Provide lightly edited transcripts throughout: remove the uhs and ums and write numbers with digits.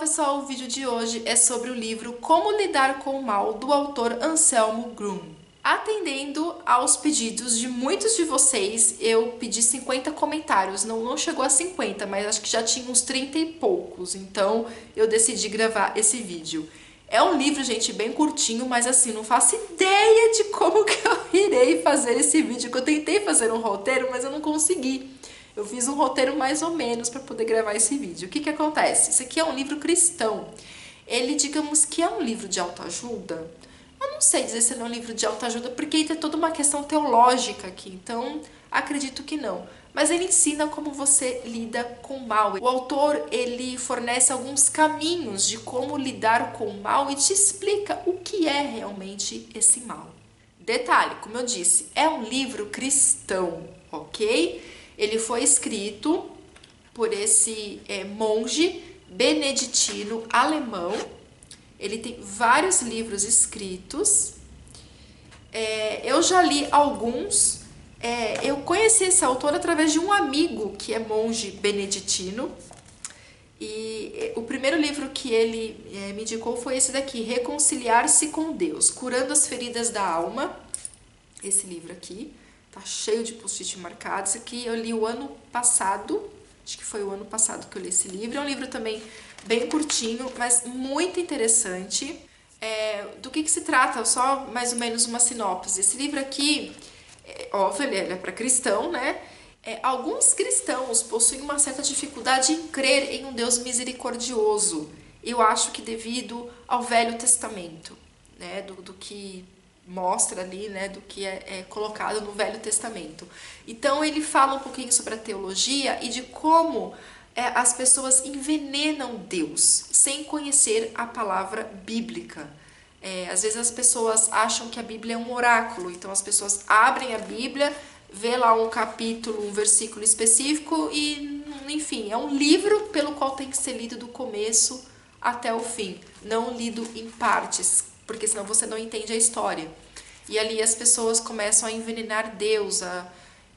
pessoal, o vídeo de hoje é sobre o livro Como Lidar com o Mal, do autor Anselmo Grun. Atendendo aos pedidos de muitos de vocês, eu pedi 50 comentários, não chegou a 50, mas acho que já tinha uns 30 e poucos, então eu decidi gravar esse vídeo. É um livro, gente, bem curtinho, mas assim, não faço ideia de como que eu irei fazer esse vídeo, que eu tentei fazer um roteiro, mas eu não consegui. Eu fiz um roteiro mais ou menos para poder gravar esse vídeo. O que que acontece? Isso aqui é um livro cristão. Ele, digamos que é um livro de autoajuda. Eu não sei dizer se ele é um livro de autoajuda, porque tem toda uma questão teológica aqui, então acredito que não. Mas ele ensina como você lida com o mal. O autor, ele fornece alguns caminhos de como lidar com o mal e te explica o que é realmente esse mal. Detalhe, como eu disse, é um livro cristão, ok? Ele foi escrito por esse monge beneditino alemão. Ele tem vários livros escritos. Eu já li alguns. Eu conheci esse autor através de um amigo que é monge beneditino. E o primeiro livro que ele me indicou foi esse daqui, Reconciliar-se com Deus, Curando as Feridas da Alma. Esse livro aqui. Tá cheio de post-it marcados. Esse aqui eu li o ano passado. Acho que foi o ano passado que eu li esse livro. É um livro também bem curtinho, mas muito interessante. Do que se trata? Só mais ou menos uma sinopse. Esse livro aqui, óbvio, ele é para cristão, né? Alguns cristãos possuem uma certa dificuldade em crer em um Deus misericordioso. Eu acho que devido ao Velho Testamento, né? Do que mostra ali, né, do que é colocado no Velho Testamento. Então ele fala um pouquinho sobre a teologia e de como as pessoas envenenam Deus sem conhecer a palavra bíblica. Às vezes as pessoas acham que a Bíblia é um oráculo, então as pessoas abrem a Bíblia, vê lá um capítulo, um versículo específico e, enfim, é um livro pelo qual tem que ser lido do começo até o fim, não lido em partes, porque senão você não entende a história. E ali as pessoas começam a envenenar Deus,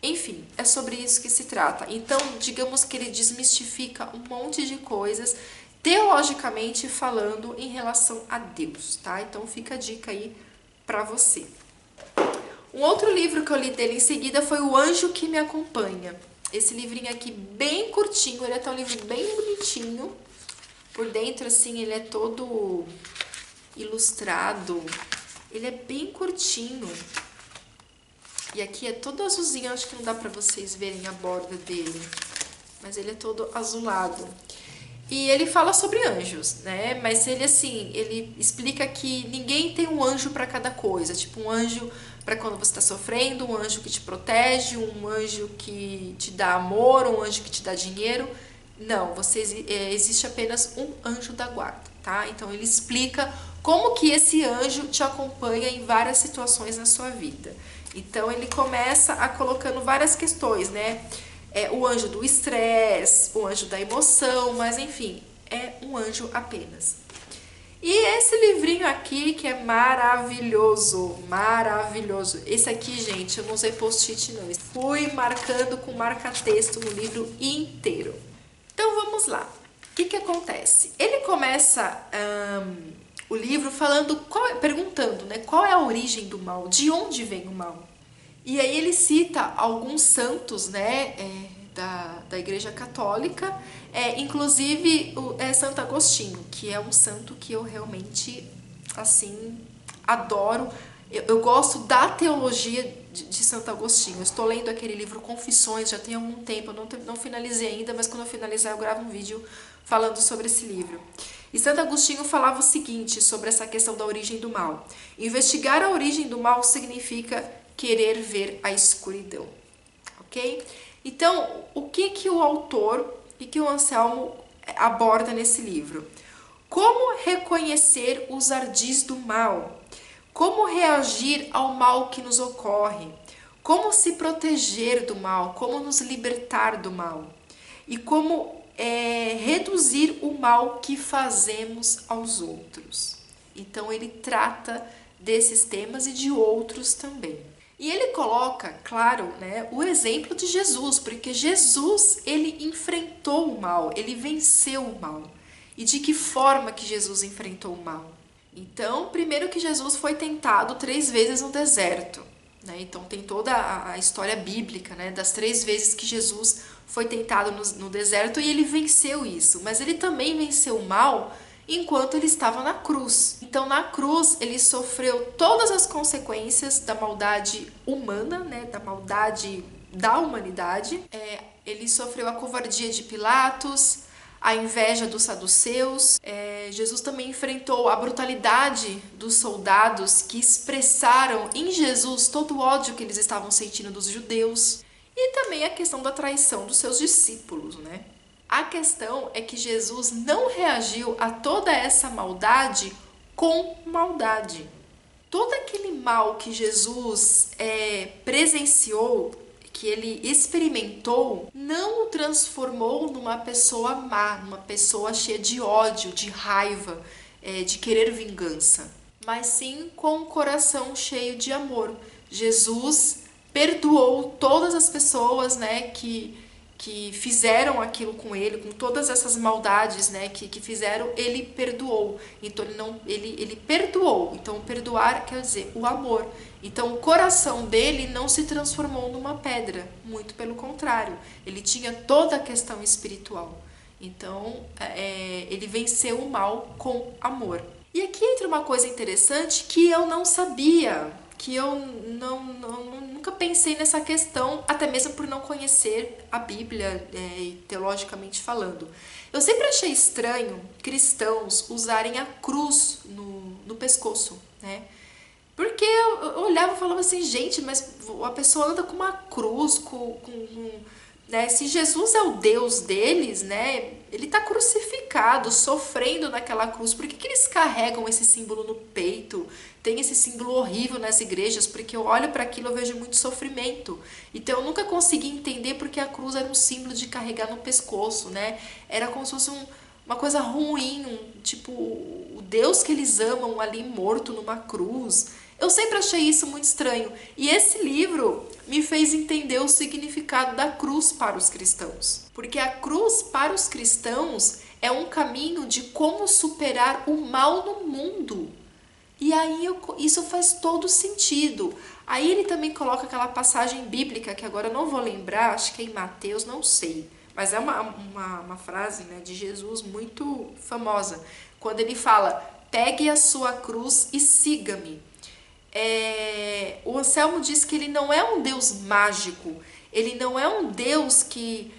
enfim, é sobre isso que se trata. Então, digamos que ele desmistifica um monte de coisas, teologicamente falando, em relação a Deus, tá? Então fica a dica aí pra você. Um outro livro que eu li dele em seguida foi O Anjo que Me Acompanha. Esse livrinho aqui bem curtinho, ele é até um livro bem bonitinho. Por dentro, assim, ele é todo ilustrado. Ele é bem curtinho. E aqui é todo azulzinho, acho que não dá pra vocês verem a borda dele. Mas ele é todo azulado. E ele fala sobre anjos, né? Mas ele, assim, ele explica que ninguém tem um anjo pra cada coisa. Tipo, um anjo pra quando você tá sofrendo, um anjo que te protege, um anjo que te dá amor, um anjo que te dá dinheiro. Não, existe apenas um anjo da guarda, tá? Então ele explica como que esse anjo te acompanha em várias situações na sua vida. Então ele começa colocando várias questões, né? O anjo do estresse, o anjo da emoção, mas enfim, é um anjo apenas. E esse livrinho aqui que é maravilhoso, maravilhoso. Esse aqui, gente, eu não usei post-it não. Fui marcando com marca-texto no livro inteiro. Então vamos lá. O que acontece? Ele começa o livro perguntando, né, qual é a origem do mal, de onde vem o mal. E aí ele cita alguns santos, né, da Igreja Católica, inclusive Santo Agostinho, que é um santo que eu realmente, assim, adoro. Eu gosto da teologia de Santo Agostinho. Eu estou lendo aquele livro Confissões, já tem algum tempo, eu não finalizei ainda, mas quando eu finalizar eu gravo um vídeo falando sobre esse livro. E Santo Agostinho falava o seguinte sobre essa questão da origem do mal. Investigar a origem do mal significa querer ver a escuridão, ok? Então, o que o autor e que o Anselmo aborda nesse livro? Como reconhecer os ardis do mal? Como reagir ao mal que nos ocorre? Como se proteger do mal? Como nos libertar do mal? E como reduzir o mal que fazemos aos outros? Então ele trata desses temas e de outros também. E ele coloca, claro, né, o exemplo de Jesus, porque Jesus, ele enfrentou o mal, ele venceu o mal. e de que forma que Jesus enfrentou o mal. Então, primeiro que Jesus foi tentado 3 vezes no deserto, né? Então tem toda a história bíblica, né? Das 3 vezes que Jesus foi tentado no deserto e ele venceu isso. Mas ele também venceu o mal enquanto ele estava na cruz. Então na cruz ele sofreu todas as consequências da maldade humana, né? Da maldade da humanidade. Ele sofreu a covardia de Pilatos, a inveja dos saduceus. Jesus também enfrentou a brutalidade dos soldados que expressaram em Jesus todo o ódio que eles estavam sentindo dos judeus. E também a questão da traição dos seus discípulos, né? A questão é que Jesus não reagiu a toda essa maldade com maldade. Todo aquele mal que Jesus presenciou, que ele experimentou, não o transformou numa pessoa má, numa pessoa cheia de ódio, de raiva, de querer vingança, mas sim com um coração cheio de amor. Jesus perdoou todas as pessoas, né, que fizeram aquilo com ele, com todas essas maldades, né, que fizeram, ele perdoou. Então ele perdoou. Então perdoar quer dizer o amor. Então o coração dele não se transformou numa pedra, muito pelo contrário. Ele tinha toda a questão espiritual. Então ele venceu o mal com amor. E aqui entra uma coisa interessante que eu não sabia, que eu nunca pensei nessa questão, até mesmo por não conhecer a Bíblia, teologicamente falando. Eu sempre achei estranho cristãos usarem a cruz no pescoço, né? Porque eu olhava e falava assim, gente, mas a pessoa anda com uma cruz, né? Se Jesus é o Deus deles, né? Ele está crucificado, sofrendo naquela cruz. Por que eles carregam esse símbolo no peito? Tem esse símbolo horrível nas igrejas, porque eu olho para aquilo e vejo muito sofrimento. Então eu nunca consegui entender porque a cruz era um símbolo de carregar no pescoço, né? Era como se fosse uma coisa ruim, tipo o Deus que eles amam ali morto numa cruz. Eu sempre achei isso muito estranho. E esse livro me fez entender o significado da cruz para os cristãos. Porque a cruz para os cristãos é um caminho de como superar o mal no mundo. E aí isso faz todo sentido. Aí ele também coloca aquela passagem bíblica, que agora eu não vou lembrar, acho que é em Mateus, não sei. Mas é uma frase, né, de Jesus muito famosa. Quando ele fala, pegue a sua cruz e siga-me. O Anselmo diz que ele não é um Deus mágico, ele não é um Deus que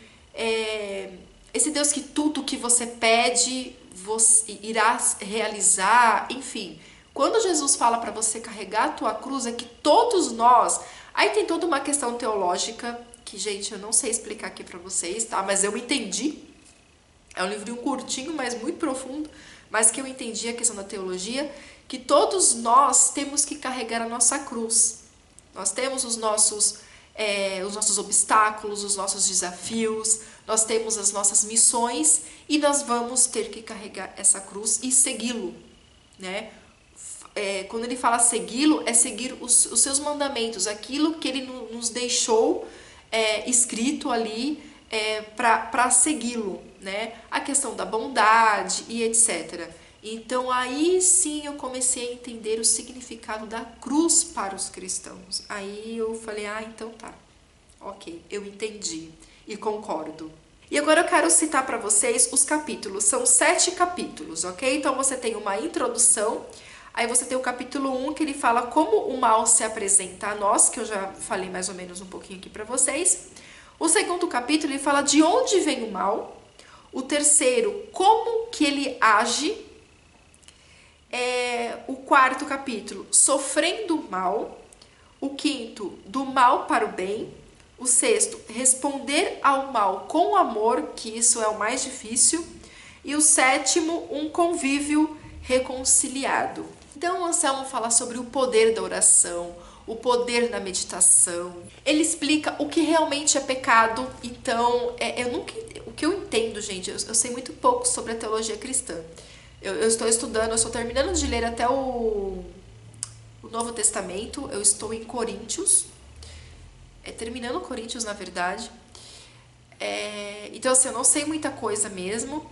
esse Deus que tudo que você pede você irá realizar, enfim. Quando Jesus fala para você carregar a tua cruz, é que todos nós, aí tem toda uma questão teológica que, gente, eu não sei explicar aqui para vocês, tá? Mas eu entendi. É um livrinho curtinho, mas muito profundo, mas que eu entendi a questão da teologia, que todos nós temos que carregar a nossa cruz. Nós temos os nossos obstáculos, os nossos desafios, nós temos as nossas missões e nós vamos ter que carregar essa cruz e segui-lo, né? Quando ele fala segui-lo, é seguir os seus mandamentos, aquilo que ele nos deixou escrito ali para segui-lo, né? A questão da bondade e etc. Então aí sim eu comecei a entender o significado da cruz para os cristãos. Aí eu falei, então tá, ok, eu entendi e concordo. E agora eu quero citar para vocês os capítulos, são 7 capítulos, ok? Então você tem uma introdução, aí você tem o capítulo 1 que ele fala como o mal se apresenta a nós, que eu já falei mais ou menos um pouquinho aqui para vocês. O segundo capítulo ele fala de onde vem o mal. O terceiro, como que ele age. O quarto capítulo, sofrendo o mal. O quinto, do mal para o bem. O sexto, responder ao mal com amor, que isso é o mais difícil. E o sétimo, um convívio reconciliado. Então o Anselmo fala sobre o poder da oração, o poder da meditação. Ele explica o que realmente é pecado. Então, o que eu entendo, gente, eu sei muito pouco sobre a teologia cristã. Eu estou estudando, eu estou terminando de ler até o Novo Testamento. Eu estou em Coríntios, terminando Coríntios, na verdade. Então, assim, eu não sei muita coisa mesmo.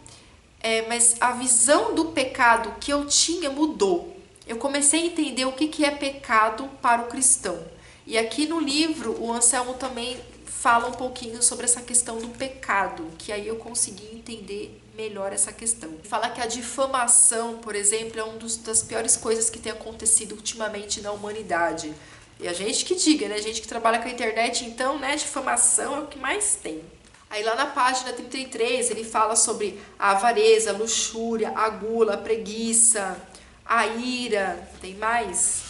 mas a visão do pecado que eu tinha mudou. Eu comecei a entender o que é pecado para o cristão. E aqui no livro, o Anselmo também fala um pouquinho sobre essa questão do pecado, que aí eu consegui entender melhor essa questão. Fala que a difamação, por exemplo, é uma das piores coisas que tem acontecido ultimamente na humanidade. E a gente que diga, né? A gente que trabalha com a internet, então, né? Difamação é o que mais tem. Aí lá na página 33 ele fala sobre a avareza, a luxúria, a gula, a preguiça, a ira, tem mais?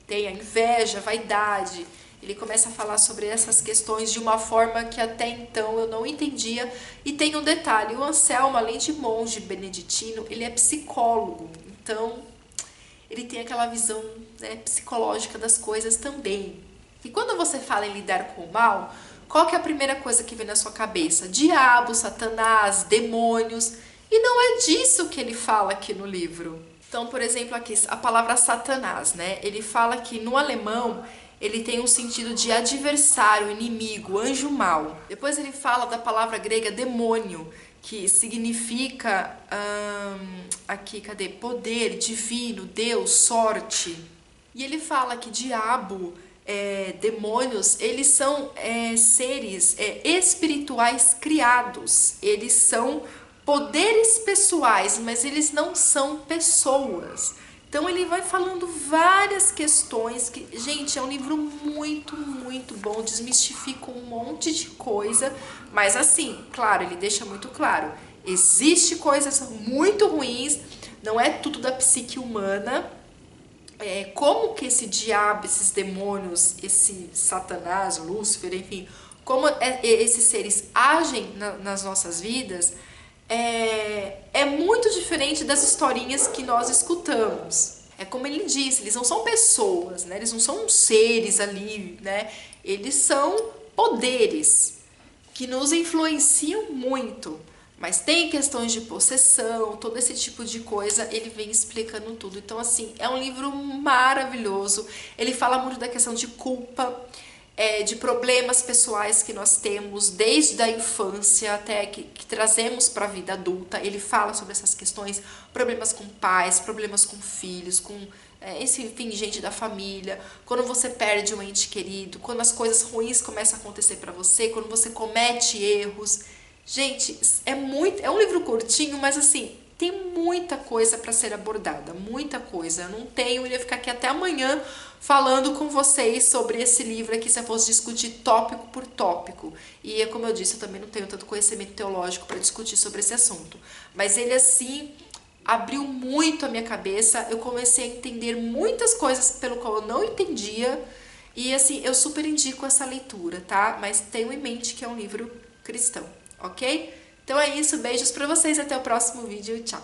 Tem a inveja, a vaidade. Ele começa a falar sobre essas questões de uma forma que até então eu não entendia. E tem um detalhe, o Anselmo, além de monge beneditino, ele é psicólogo. Então, ele tem aquela visão, né, psicológica das coisas também. E quando você fala em lidar com o mal, qual que é a primeira coisa que vem na sua cabeça? Diabo, Satanás, demônios. E não é disso que ele fala aqui no livro. Então, por exemplo, aqui a palavra Satanás, né? Ele fala que no alemão ele tem um sentido de adversário, inimigo, anjo mau. Depois ele fala da palavra grega demônio, que significa, aqui, cadê? Poder, divino, Deus, sorte. E ele fala que diabo, demônios, eles são seres espirituais criados. Eles são poderes pessoais, mas eles não são pessoas. Então ele vai falando várias questões que, gente, é um livro muito, muito bom, desmistifica um monte de coisa, mas assim, claro, ele deixa muito claro, existe coisas muito ruins, não é tudo da psique humana, como que esse diabo, esses demônios, esse Satanás, Lúcifer, enfim, como esses seres agem nas nossas vidas, é muito diferente das historinhas que nós escutamos. É como ele disse, eles não são pessoas, né? Eles não são seres ali, né? Eles são poderes que nos influenciam muito. Mas tem questões de possessão, todo esse tipo de coisa, ele vem explicando tudo. Então, assim, é um livro maravilhoso. Ele fala muito da questão de culpa, de problemas pessoais que nós temos desde a infância até que trazemos para a vida adulta. Ele fala sobre essas questões, problemas com pais, problemas com filhos, com enfim, gente da família, quando você perde um ente querido, quando as coisas ruins começam a acontecer para você, quando você comete erros. Gente, é um livro curtinho, mas assim, tem muita coisa para ser abordada, muita coisa. Eu não tenho, eu iria ficar aqui até amanhã falando com vocês sobre esse livro aqui, se eu fosse discutir tópico por tópico. E como eu disse, eu também não tenho tanto conhecimento teológico para discutir sobre esse assunto. Mas ele, assim, abriu muito a minha cabeça, eu comecei a entender muitas coisas pelo qual eu não entendia. E, assim, eu super indico essa leitura, tá? Mas tenham em mente que é um livro cristão, ok? Então é isso, beijos pra vocês, até o próximo vídeo e tchau!